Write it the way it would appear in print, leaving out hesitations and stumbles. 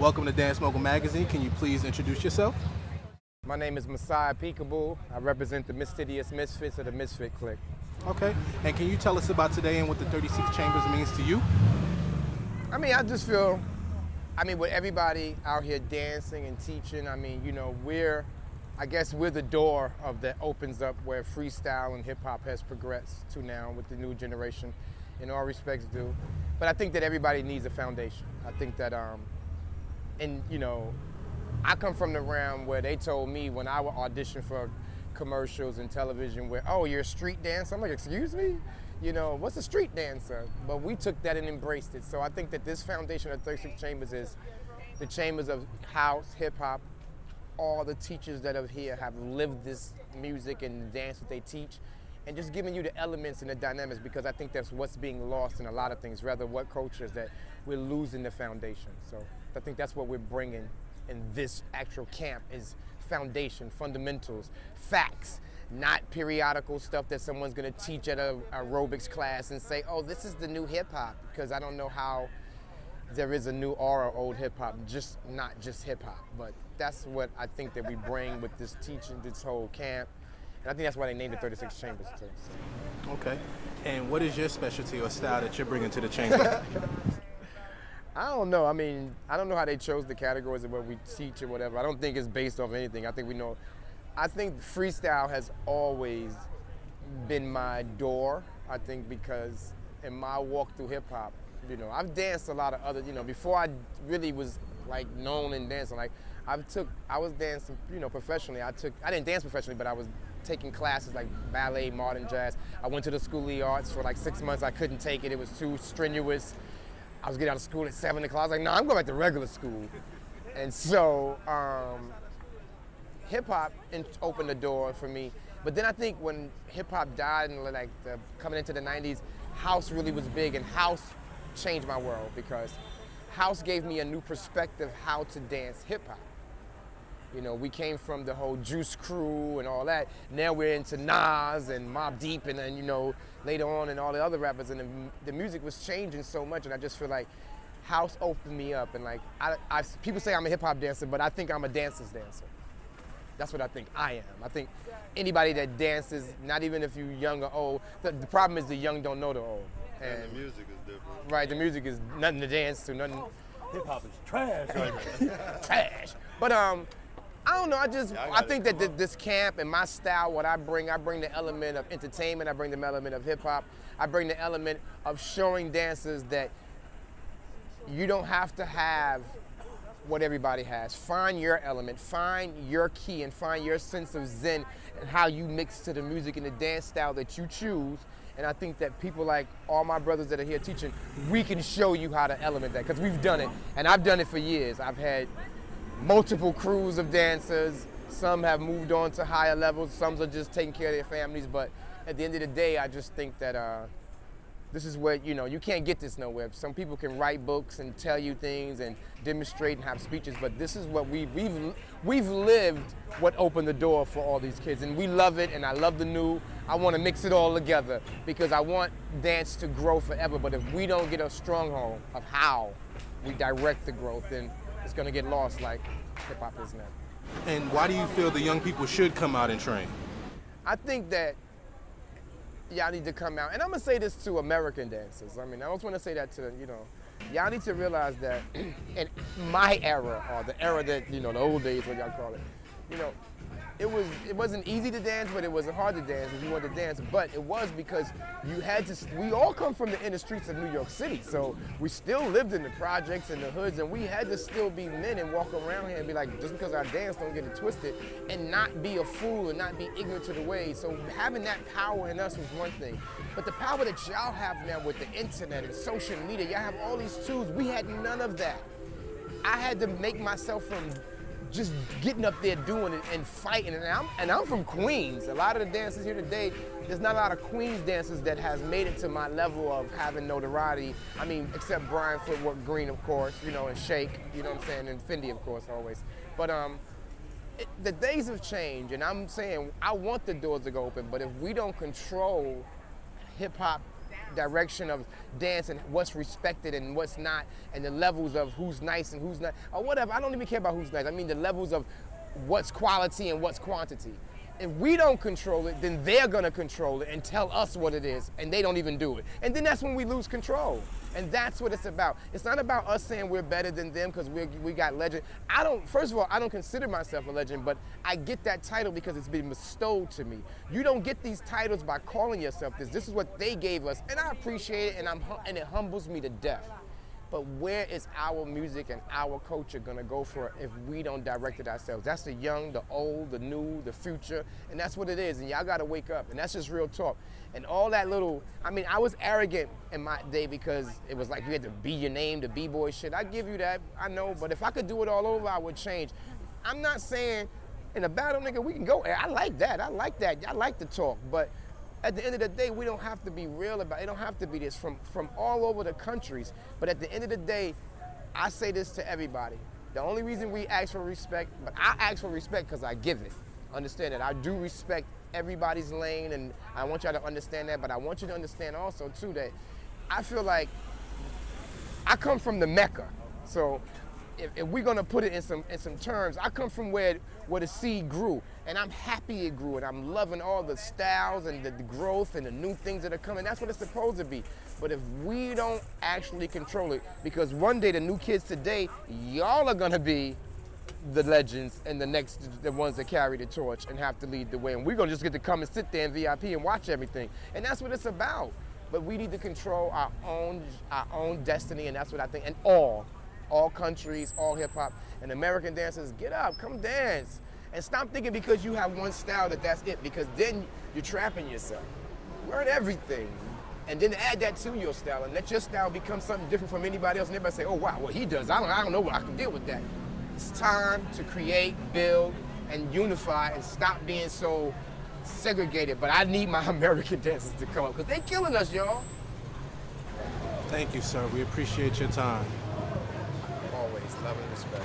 Welcome to Dance Mogul Magazine. Can you please introduce yourself? My name is Massiah Peekaboo. I represent the Mystidious Misfits of the Misfit Clique. Okay. And can you tell us about today and what the 36 Chambers means to you? I just feel, with everybody out here dancing and teaching, I guess we're the door that opens up where freestyle and hip hop has progressed to now with the new generation, in all respects do. But I think that everybody needs a foundation. I think that, I come from the realm where they told me when I would audition for commercials and television where, oh, you're a street dancer? I'm like, excuse me? What's a street dancer? But we took that and embraced it. So I think that this foundation of 36 Chambers is the chambers of house, hip hop. All the teachers that are here have lived this music and dance that they teach, and just giving you the elements and the dynamics, because I think that's what's being lost in a lot of things, rather what culture is that we're losing the foundation. So I think that's what we're bringing in this actual camp is foundation, fundamentals, facts, not periodical stuff that someone's gonna teach at a aerobics class and say, oh, this is the new hip hop, because I don't know how there is a new aura old hip hop, not just hip hop. But that's what I think that we bring with this teaching, this whole camp. And I think that's why they named it 36 Chambers too. So. Okay. And what is your specialty or style that you're bringing to the chamber? I don't know. I don't know how they chose the categories of what we teach or whatever. I don't think it's based off anything. I think freestyle has always been my door. I think because in my walk through hip hop, I've danced a lot of other, before I really was like known in dancing. Like I was dancing, professionally. I didn't dance professionally, but I was taking classes like ballet, modern jazz. I went to the School of the Arts for like 6 months. I couldn't take it. It was too strenuous. I was getting out of school at 7 o'clock. I was like, no, I'm going back to regular school. And so hip hop opened the door for me. But then I think when hip hop died and coming into the 90s, house really was big, and house changed my world because house gave me a new perspective how to dance hip hop. We came from the whole Juice Crew and all that. Now we're into Nas and Mobb Deep and then, later on and all the other rappers, and the music was changing so much, and I just feel like house opened me up. And like, people say I'm a hip hop dancer, but I think I'm a dancer's dancer. That's what I think I am. I think anybody that dances, not even if you're young or old, the problem is the young don't know the old. And the music is different. Right, the music is nothing to dance to, nothing. Hip hop is trash right now. Trash. But I don't know, I think that this camp and my style, what I bring the element of entertainment, I bring the element of hip hop, I bring the element of showing dancers that you don't have to have what everybody has. Find your element, find your key, and find your sense of zen and how you mix to the music and the dance style that you choose. And I think that people like all my brothers that are here teaching, we can show you how to element that, because we've done it, and I've done it for years. I've had multiple crews of dancers. Some have moved on to higher levels, some are just taking care of their families, but at the end of the day, I just think that this is where, you can't get this nowhere. Some people can write books and tell you things and demonstrate and have speeches, but this is what we've lived what opened the door for all these kids, and we love it, and I love the new. I want to mix it all together because I want dance to grow forever, but if we don't get a stronghold of how we direct the growth, then it's going to get lost like hip-hop is now. And why do you feel the young people should come out and train? I think that y'all need to come out, and I'm gonna say this to American dancers. I just want to say that to, y'all need to realize that in my era, or the era that, the old days, what y'all call it, it wasn't easy to dance, but it wasn't hard to dance if you wanted to dance. But it was because you had to. We all come from the inner streets of New York City, so we still lived in the projects and the hoods, and we had to still be men and walk around here and be like, just because I dance, don't get it twisted, and not be a fool and not be ignorant to the ways. So having that power in us was one thing, but the power that y'all have now with the internet and social media, y'all have all these tools. We had none of that. I had to make myself from just getting up there doing it and fighting. And I'm from Queens. A lot of the dancers here today, there's not a lot of Queens dancers that has made it to my level of having notoriety. Except Brian Footwork Green, of course, and Shake, you know what I'm saying, and Fendi, of course, always. But the days have changed, and I'm saying I want the doors to go open, but if we don't control hip hop direction of dance and what's respected and what's not, and the levels of who's nice and who's not, or whatever. I don't even care about who's nice. I mean the levels of what's quality and what's quantity. If we don't control it, then they're gonna control it and tell us what it is, and they don't even do it. And then that's when we lose control. And that's what it's about. It's not about us saying we're better than them because we got legend. First of all, I don't consider myself a legend, but I get that title because it's been bestowed to me. You don't get these titles by calling yourself this. This is what they gave us, and I appreciate it, and it humbles me to death. But where is our music and our culture gonna go for it if we don't direct it ourselves? That's the young, the old, the new, the future, and that's what it is, and y'all gotta wake up, and that's just real talk. And all that little, I mean, I was arrogant in my day because it was like you had to be your name, the B-boy shit. I give you that, I know, but if I could do it all over, I would change. I'm not saying in a battle, nigga, we can go, I like that, I like the talk, but at the end of the day, we don't have to be real about it. It don't have to be this from all over the countries. But at the end of the day, I say this to everybody. The only reason we ask for respect, but I ask for respect because I give it. Understand that. I do respect everybody's lane, and I want y'all to understand that, but I want you to understand also, too, that I feel like I come from the Mecca. So if we're gonna put it in some terms, I come from where the seed grew, and I'm happy it grew, and I'm loving all the styles and the growth and the new things that are coming. That's what it's supposed to be. But if we don't actually control it, because one day the new kids today, y'all are gonna be the legends and the ones that carry the torch and have to lead the way, and we're gonna just get to come and sit there in VIP and watch everything, and that's what it's about. But we need to control our own destiny, and that's what I think. And all countries, all hip hop, and American dancers, get up, come dance. And stop thinking because you have one style that's it, because then you're trapping yourself. Learn everything, and then add that to your style, and let your style become something different from anybody else, and everybody say, oh wow, what he does, I don't know what I can deal with that. It's time to create, build, and unify, and stop being so segregated. But I need my American dancers to come up, because they killing us, y'all. Thank you, sir. We appreciate your time. Always love and respect.